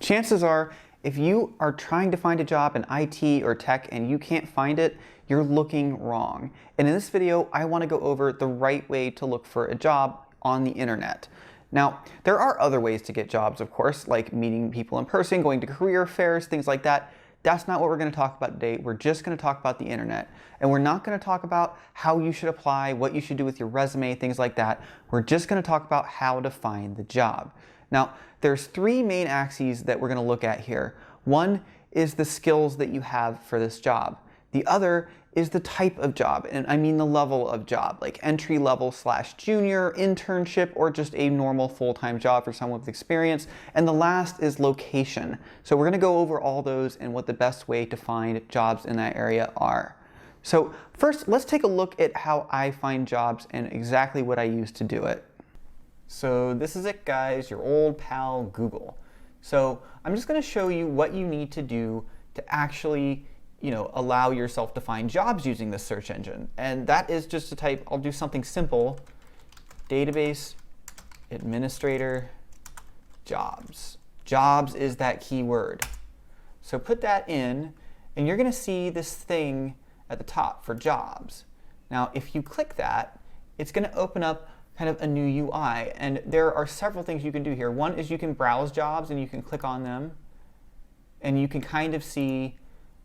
Chances are, if you are trying to find a job in IT or tech and you can't find it, you're looking wrong. And in this video, I want to go over the right way to look for a job on the internet. Now, there are other ways to get jobs, of course, like meeting people in person, going to career fairs, things like that. That's not what we're going to talk about today. We're just going to talk about the internet. And we're not going to talk about how you should apply, what you should do with your resume, things like that. We're just going to talk about how to find the job. Now, there's three main axes that we're going to look at here. One is the skills that you have for this job. The other is the type of job, and I mean the level of job, like entry level / junior, internship, or just a normal full-time job for someone with experience. And the last is location. So we're going to go over all those and what the best way to find jobs in that area are. So first, let's take a look at how I find jobs and exactly what I use to do it. So this is it, guys, your old pal Google. So I'm just going to show you what you need to do to actually allow yourself to find jobs using this search engine. And that is just to type, I'll do something simple, database administrator jobs. Jobs is that keyword. So put that in, and you're going to see this thing at the top for jobs. Now, if you click that, it's going to open up kind of a new UI. And there are several things you can do here. One is you can browse jobs, and you can click on them, and you can kind of see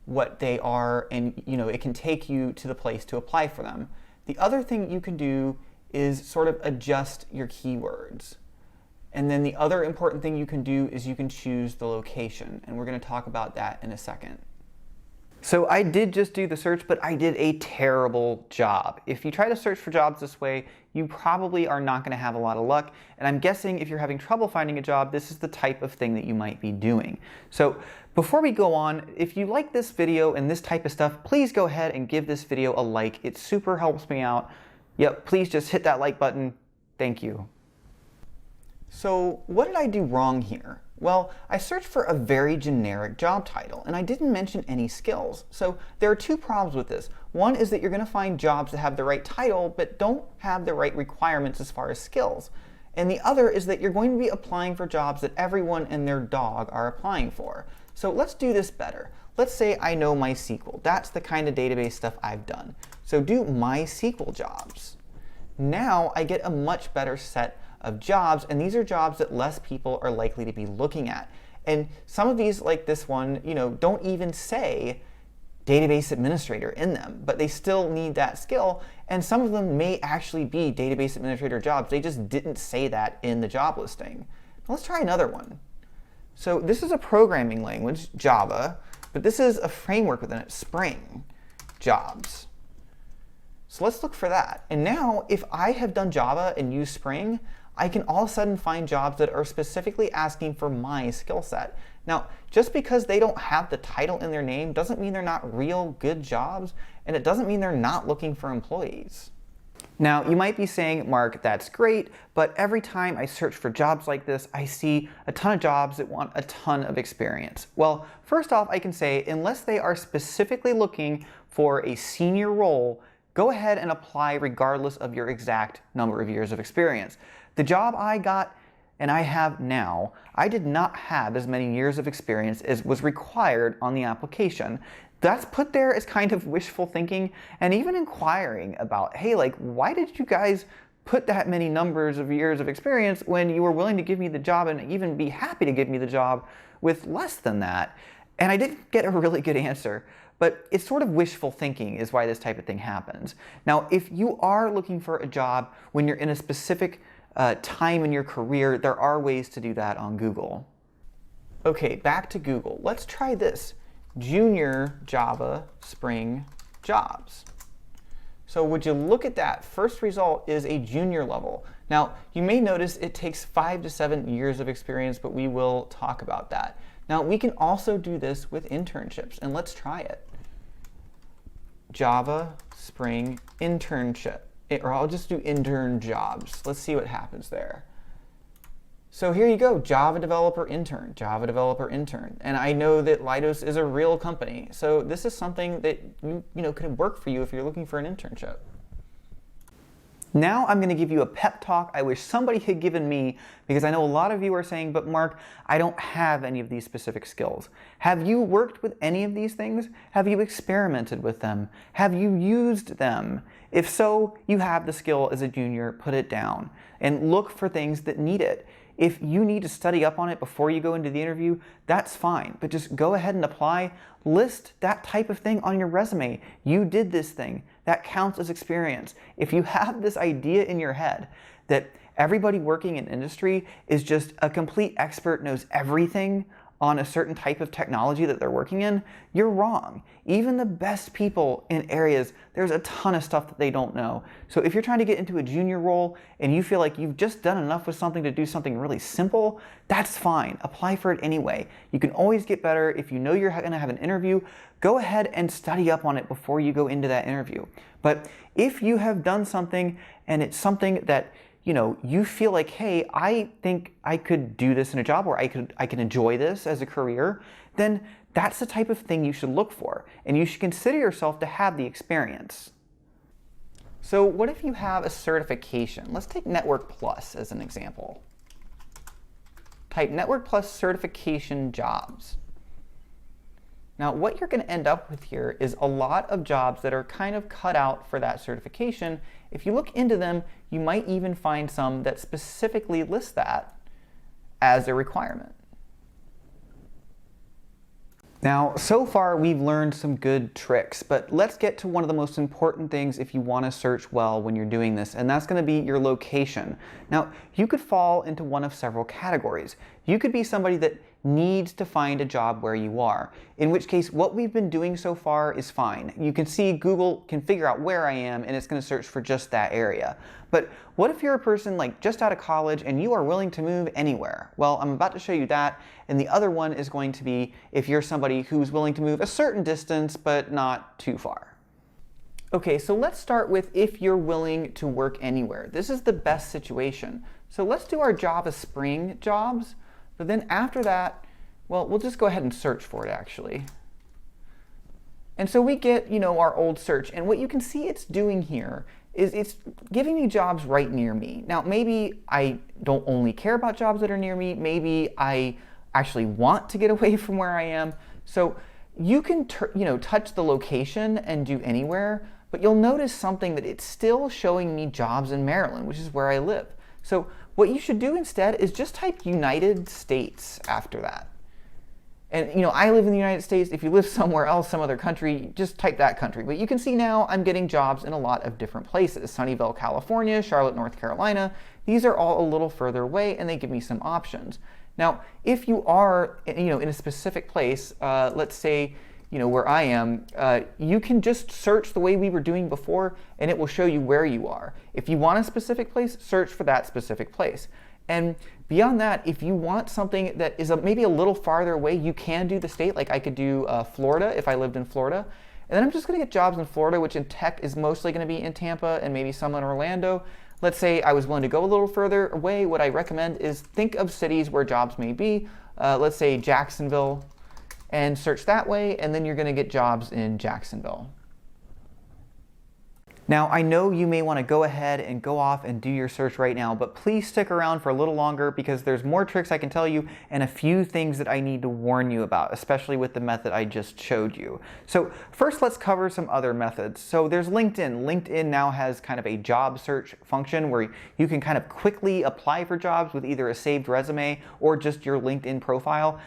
what they are, and it can take you to the place to apply for them. The other thing you can do is sort of adjust your keywords. And then the other important thing you can do is you can choose the location, and we're going to talk about that in a second. So I did just do the search, but I did a terrible job. If you try to search for jobs this way, you probably are not going to have a lot of luck. And I'm guessing if you're having trouble finding a job, this is the type of thing that you might be doing. So before we go on, if you like this video and this type of stuff, please go ahead and give this video a like. It super helps me out. Yep, please just hit that like button. Thank you. So what did I do wrong here? Well, I searched for a very generic job title, and I didn't mention any skills. So there are two problems with this. One is that you're going to find jobs that have the right title, but don't have the right requirements as far as skills. And the other is that you're going to be applying for jobs that everyone and their dog are applying for. So let's do this better. Let's say I know MySQL. That's the kind of database stuff I've done. So do MySQL jobs. Now I get a much better set of jobs, and these are jobs that less people are likely to be looking at. And some of these, like this one, don't even say database administrator in them, but they still need that skill, and some of them may actually be database administrator jobs. They just didn't say that in the job listing. Now let's try another one. So this is a programming language, Java, but this is a framework within it, Spring jobs. So let's look for that. And now, if I have done Java and used Spring, I can all of a sudden find jobs that are specifically asking for my skill set. Now, just because they don't have the title in their name doesn't mean they're not real good jobs, and it doesn't mean they're not looking for employees. Now, you might be saying, Mark, that's great, but every time I search for jobs like this, I see a ton of jobs that want a ton of experience. Well, first off, I can say, unless they are specifically looking for a senior role, go ahead and apply regardless of your exact number of years of experience. The job I got and I have now, I did not have as many years of experience as was required on the application. That's put there as kind of wishful thinking and even inquiring about, hey, why did you guys put that many numbers of years of experience when you were willing to give me the job and even be happy to give me the job with less than that? And I didn't get a really good answer. But it's sort of wishful thinking is why this type of thing happens. Now, if you are looking for a job when you're in a specific time in your career, there are ways to do that on Google. Okay, back to Google. Let's try this. Junior Java Spring jobs. So would you look at that? First result is a junior level. Now, you may notice it takes 5 to 7 years of experience, but we will talk about that. Now, we can also do this with internships, and let's try it. Java Spring internship, or I'll just do intern jobs. Let's see what happens there. So here you go, Java developer intern, Java developer intern. And I know that Leidos is a real company, so this is something that could work for you if you're looking for an internship. Now I'm going to give you a pep talk I wish somebody had given me, because I know a lot of you are saying, but Mark, I don't have any of these specific skills. Have you worked with any of these things? Have you experimented with them? Have you used them? If so, you have the skill as a junior, put it down and look for things that need it. If you need to study up on it before you go into the interview, that's fine, but just go ahead and apply. List that type of thing on your resume. You did this thing. That counts as experience. If you have this idea in your head that everybody working in industry is just a complete expert, knows everything on a certain type of technology that they're working in, you're wrong. Even the best people in areas, there's a ton of stuff that they don't know. So if you're trying to get into a junior role and you feel like you've just done enough with something to do something really simple, that's fine. Apply for it anyway. You can always get better. If you know you're going to have an interview, go ahead and study up on it before you go into that interview. But if you have done something and it's something that you feel like, hey, I think I could do this in a job, or I can enjoy this as a career, then that's the type of thing you should look for. And you should consider yourself to have the experience. So what if you have a certification? Let's take Network Plus as an example. Type Network Plus certification jobs. Now, what you're going to end up with here is a lot of jobs that are kind of cut out for that certification. If you look into them, you might even find some that specifically list that as a requirement. Now, so far we've learned some good tricks, but let's get to one of the most important things if you want to search well when you're doing this, and that's going to be your location. Now, you could fall into one of several categories. You could be somebody that needs to find a job where you are, in which case what we've been doing so far is fine. You can see Google can figure out where I am and it's going to search for just that area. But what if you're a person like just out of college and you are willing to move anywhere? Well, I'm about to show you that, and the other one is going to be if you're somebody who's willing to move a certain distance but not too far. Okay, so let's start with if you're willing to work anywhere. This is the best situation. So let's do our Java Spring jobs. But then after that, well, we'll just go ahead and search for it actually. And so we get, our old search. And what you can see it's doing here is it's giving me jobs right near me. Now, maybe I don't only care about jobs that are near me. Maybe I actually want to get away from where I am. So you can, touch the location and do anywhere, but you'll notice something that it's still showing me jobs in Maryland, which is where I live. So what you should do instead is just type United States after that. And I live in the United States. If you live somewhere else, some other country, just type that country. But you can see now I'm getting jobs in a lot of different places. Sunnyvale, California, Charlotte, North Carolina. These are all a little further away and they give me some options. Now, if you are in a specific place, let's say where I am, you can just search the way we were doing before and it will show you where you are. If you want a specific place, search for that specific place. And beyond that, if you want something that is maybe a little farther away, you can do the state. Like I could do Florida if I lived in Florida. And then I'm just going to get jobs in Florida, which in tech is mostly going to be in Tampa and maybe some in Orlando. Let's say I was willing to go a little further away. What I recommend is think of cities where jobs may be. Let's say Jacksonville, and search that way, and then you're going to get jobs in Jacksonville. Now, I know you may want to go ahead and go off and do your search right now, but please stick around for a little longer because there's more tricks I can tell you and a few things that I need to warn you about, especially with the method I just showed you. So first, let's cover some other methods. So there's LinkedIn. LinkedIn now has kind of a job search function where you can kind of quickly apply for jobs with either a saved resume or just your LinkedIn profile.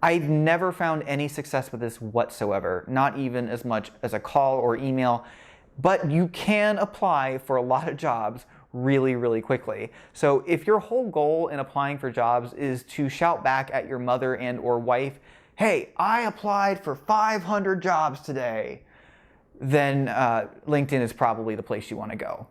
I've never found any success with this whatsoever, not even as much as a call or email, but you can apply for a lot of jobs really, really quickly. So if your whole goal in applying for jobs is to shout back at your mother and or wife, hey, I applied for 500 jobs today, then LinkedIn is probably the place you want to go.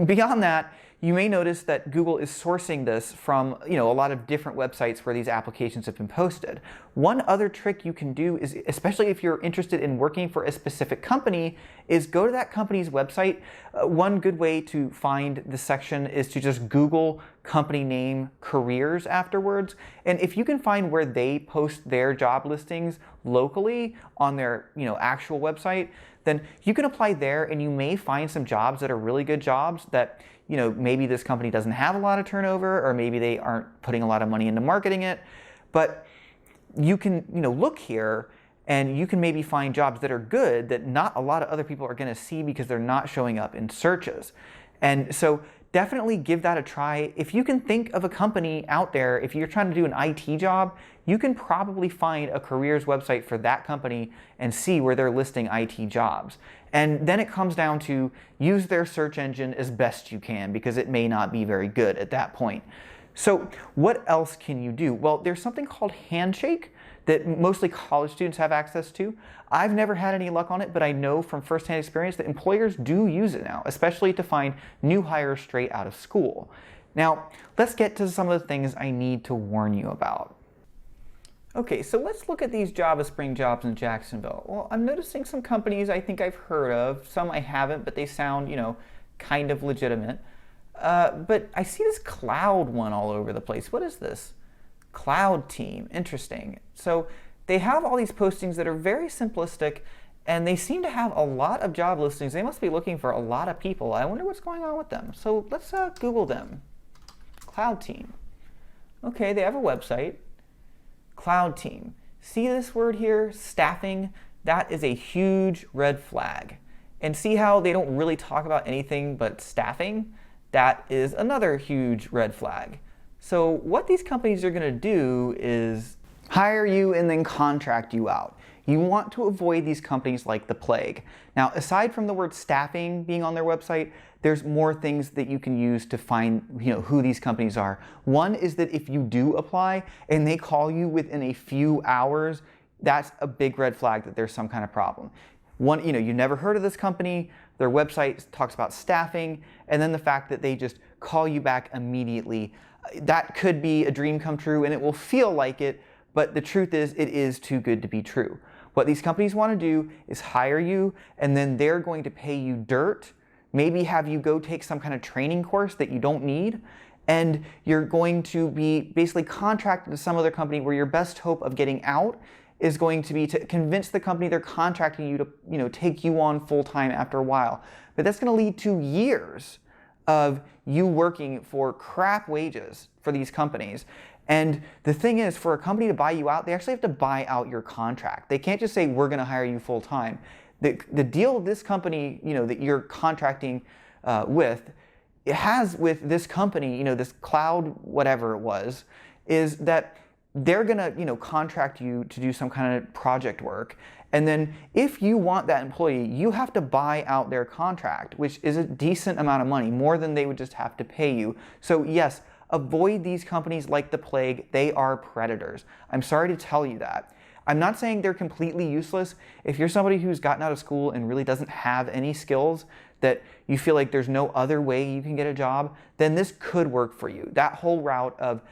Beyond that, you may notice that Google is sourcing this from a lot of different websites where these applications have been posted. One other trick you can do is, especially if you're interested in working for a specific company, is go to that company's website. One good way to find the section is to just Google company name careers afterwards. And if you can find where they post their job listings locally on their actual website, then you can apply there and you may find some jobs that are really good jobs that maybe this company doesn't have a lot of turnover, or maybe they aren't putting a lot of money into marketing it. But you can, look here and you can maybe find jobs that are good that not a lot of other people are going to see because they're not showing up in searches. And so definitely give that a try. If you can think of a company out there, if you're trying to do an IT job, you can probably find a careers website for that company and see where they're listing IT jobs. And then it comes down to use their search engine as best you can, because it may not be very good at that point. So what else can you do? Well, there's something called Handshake that mostly college students have access to. I've never had any luck on it, but I know from firsthand experience that employers do use it now, especially to find new hires straight out of school. Now, let's get to some of the things I need to warn you about. Okay, so let's look at these Java Spring jobs in Jacksonville. Well, I'm noticing some companies I think I've heard of, some I haven't, but they sound, kind of legitimate. But I see this cloud one all over the place. What is this? Cloud team, interesting. So they have all these postings that are very simplistic, and they seem to have a lot of job listings. They must be looking for a lot of people. I wonder what's going on with them. So let's Google them. Cloud team. Okay, they have a website. Cloud team. See this word here, staffing? That is a huge red flag. And see how they don't really talk about anything but staffing? That is another huge red flag. So what these companies are going to do is hire you and then contract you out. You want to avoid these companies like the plague. Now, aside from the word staffing being on their website, there's more things that you can use to find, who these companies are. One is that if you do apply and they call you within a few hours, that's a big red flag that there's some kind of problem. One, you never heard of this company, their website talks about staffing, and then the fact that they just call you back immediately. That could be a dream come true, and it will feel like it, but the truth is, it is too good to be true. What these companies want to do is hire you, and then they're going to pay you dirt, maybe have you go take some kind of training course that you don't need, and you're going to be basically contracted to some other company where your best hope of getting out is going to be to convince the company they're contracting you to take you on full-time after a while. But that's going to lead to years of you working for crap wages for these companies. And the thing is, for a company to buy you out, they actually have to buy out your contract. They can't just say, we're going to hire you full time. The deal this company, that you're contracting with, it has with this company, this cloud, whatever it was, is that they're going to, contract you to do some kind of project work. And then if you want that employee, you have to buy out their contract, which is a decent amount of money, more than they would just have to pay you. So yes, avoid these companies like the plague. They are predators. I'm sorry to tell you that. I'm not saying they're completely useless. If you're somebody who's gotten out of school and really doesn't have any skills, that you feel like there's no other way you can get a job, then this could work for you. That whole route of,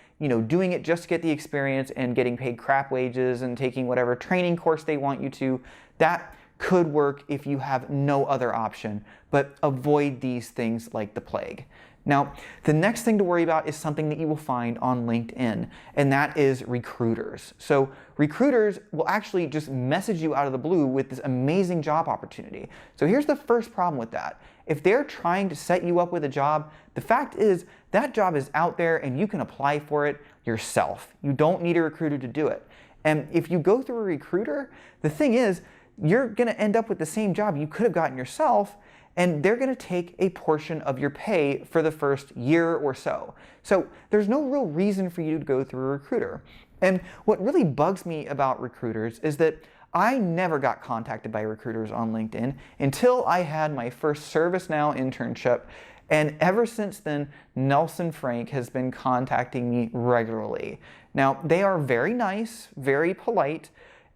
doing it just to get the experience and getting paid crap wages and taking whatever training course they want you to, that could work if you have no other option. But avoid these things like the plague. Now, the next thing to worry about is something that you will find on LinkedIn, and that is recruiters. So recruiters will actually just message you out of the blue with this amazing job opportunity. So here's the first problem with that. If they're trying to set you up with a job, the fact is that job is out there and you can apply for it yourself. You don't need a recruiter to do it. And if you go through a recruiter, the thing is, you're going to end up with the same job you could have gotten yourself, and they're going to take a portion of your pay for the first year or so. So there's no real reason for you to go through a recruiter. And what really bugs me about recruiters is that I never got contacted by recruiters on LinkedIn until I had my first ServiceNow internship. And ever since then, Nelson Frank has been contacting me regularly. Now, they are very nice, very polite,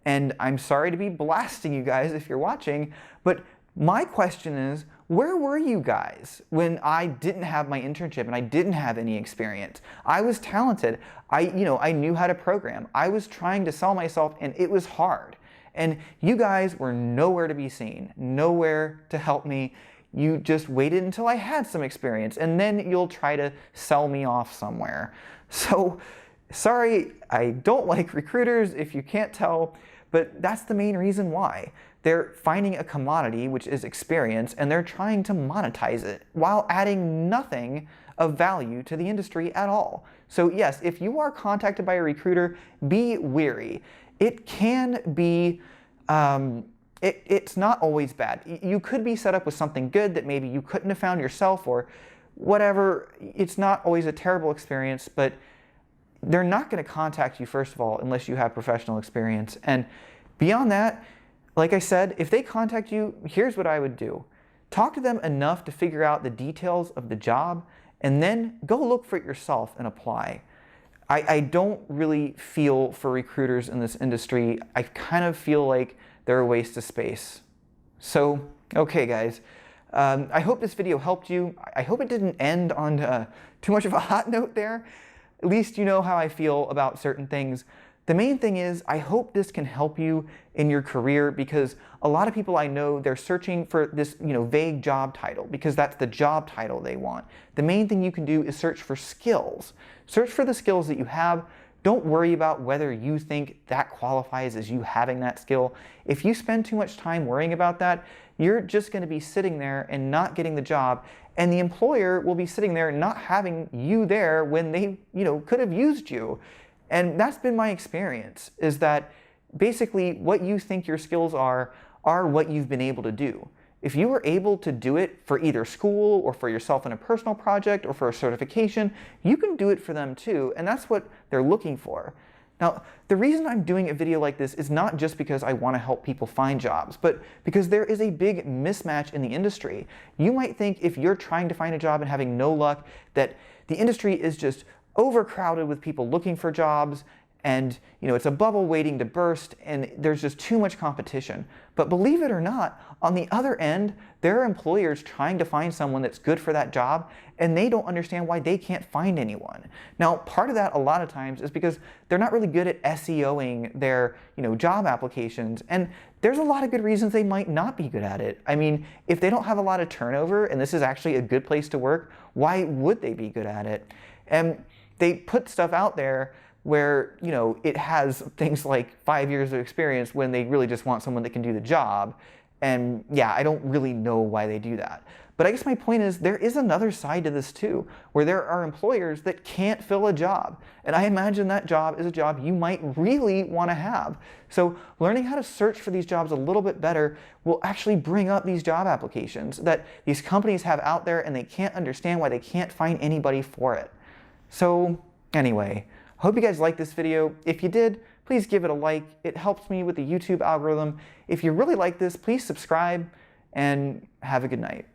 and I'm sorry to be blasting you guys if you're watching, but my question is, where were you guys when I didn't have my internship and I didn't have any experience? I was talented. I knew how to program. I was trying to sell myself, and it was hard. And you guys were nowhere to be seen, nowhere to help me. You just waited until I had some experience, and then you'll try to sell me off somewhere. So, sorry, I don't like recruiters if you can't tell, but that's the main reason why. they're finding a commodity, which is experience, and they're trying to monetize it while adding nothing of value to the industry at all. So yes, if you are contacted by a recruiter, be wary. It can be, it's not always bad. You could be set up with something good that maybe you couldn't have found yourself or whatever. It's not always a terrible experience, but they're not going to contact you, first of all, unless you have professional experience. And beyond that, like I said, if they contact you, here's what I would do. Talk to them enough to figure out the details of the job, and then go look for it yourself and apply. I don't really feel for recruiters in this industry. I kind of feel like they're a waste of space. So, okay guys, I hope this video helped you. I hope it didn't end on too much of a hot note there. At least you know how I feel about certain things. The main thing is, I hope this can help you in your career, because a lot of people I know, they're searching for this, vague job title because that's the job title they want. The main thing you can do is search for skills. Search for the skills that you have. Don't worry about whether you think that qualifies as you having that skill. If you spend too much time worrying about that, you're just going to be sitting there and not getting the job, and the employer will be sitting there not having you there when they, could have used you. And that's been my experience, is that basically what you think your skills are what you've been able to do. If you were able to do it for either school or for yourself in a personal project or for a certification, you can do it for them too, and that's what they're looking for. Now, the reason I'm doing a video like this is not just because I want to help people find jobs, but because there is a big mismatch in the industry. You might think if you're trying to find a job and having no luck, that the industry is just overcrowded with people looking for jobs, and it's a bubble waiting to burst, and there's just too much competition. But believe it or not, on the other end, there are employers trying to find someone that's good for that job, and they don't understand why they can't find anyone. Now, part of that a lot of times is because they're not really good at SEOing their job applications, and there's a lot of good reasons they might not be good at it. I mean, if they don't have a lot of turnover and this is actually a good place to work, why would they be good at it? And they put stuff out there where, it has things like 5 years of experience when they really just want someone that can do the job. And yeah, I don't really know why they do that. But I guess my point is, there is another side to this too, where there are employers that can't fill a job. And I imagine that job is a job you might really want to have. So learning how to search for these jobs a little bit better will actually bring up these job applications that these companies have out there, and they can't understand why they can't find anybody for it. So anyway, hope you guys liked this video. If you did, please give it a like. It helps me with the YouTube algorithm. If you really like this, please subscribe, and have a good night.